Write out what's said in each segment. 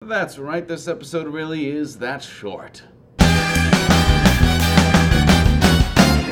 That's right, this episode really is that short.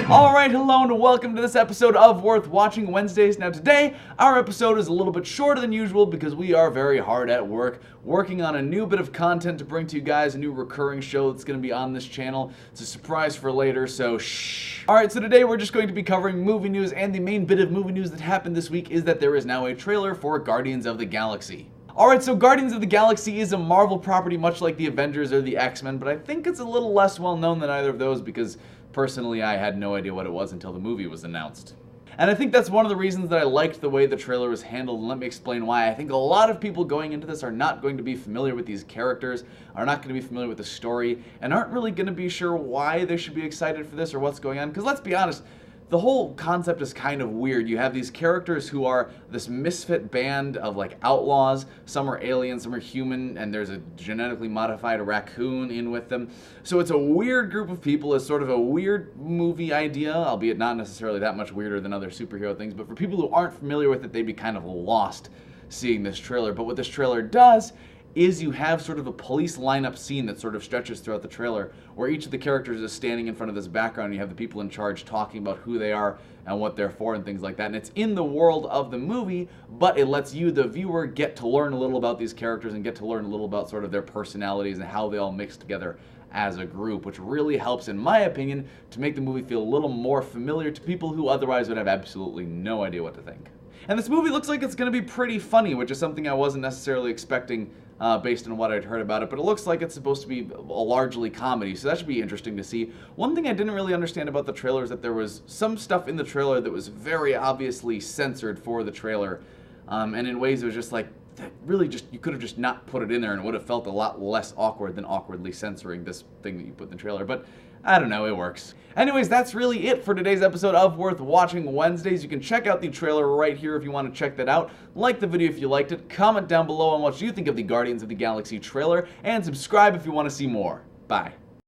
Alright, hello and welcome to this episode of Worth Watching Wednesdays. Now today, our episode is a little bit shorter than usual because we are very hard at work, working on a new bit of content to bring to you guys, a new recurring show that's going to be on this channel. It's a surprise for later, so shh. Alright, so today we're just going to be covering movie news, and the main bit of movie news that happened this week is that there is now a trailer for Guardians of the Galaxy. Alright, so Guardians of the Galaxy is a Marvel property much like the Avengers or the X-Men, but I think it's a little less well known than either of those because personally I had no idea what it was until the movie was announced. And I think that's one of the reasons that I liked the way the trailer was handled, and let me explain why. I think a lot of people going into this are not going to be familiar with these characters, are not going to be familiar with the story, and aren't really going to be sure why they should be excited for this or what's going on, because let's be honest, the whole concept is kind of weird. You have these characters who are this misfit band of like outlaws. Some are aliens, some are human, and there's a genetically modified raccoon in with them. So it's a weird group of people. It's sort of a weird movie idea, albeit not necessarily that much weirder than other superhero things. But for people who aren't familiar with it, they'd be kind of lost seeing this trailer. But what this trailer does is you have sort of a police lineup scene that sort of stretches throughout the trailer, where each of the characters is standing in front of this background, and you have the people in charge talking about who they are and what they're for and things like that. And it's in the world of the movie, but it lets you, the viewer, get to learn a little about these characters and get to learn a little about sort of their personalities and how they all mix together as a group, which really helps, in my opinion, to make the movie feel a little more familiar to people who otherwise would have absolutely no idea what to think. And this movie looks like it's going to be pretty funny, which is something I wasn't necessarily expecting based on what I'd heard about it, but it looks like it's supposed to be a largely comedy, so that should be interesting to see. One thing I didn't really understand about the trailer is that there was some stuff in the trailer that was very obviously censored for the trailer, and in ways it was just like, that really just, you could have just not put it in there and it would have felt a lot less awkward than awkwardly censoring this thing that you put in the trailer, but I don't know, it works. Anyways, that's really it for today's episode of Worth Watching Wednesdays. You can check out the trailer right here if you want to check that out. Like the video if you liked it, comment down below on what you think of the Guardians of the Galaxy trailer, and subscribe if you want to see more. Bye.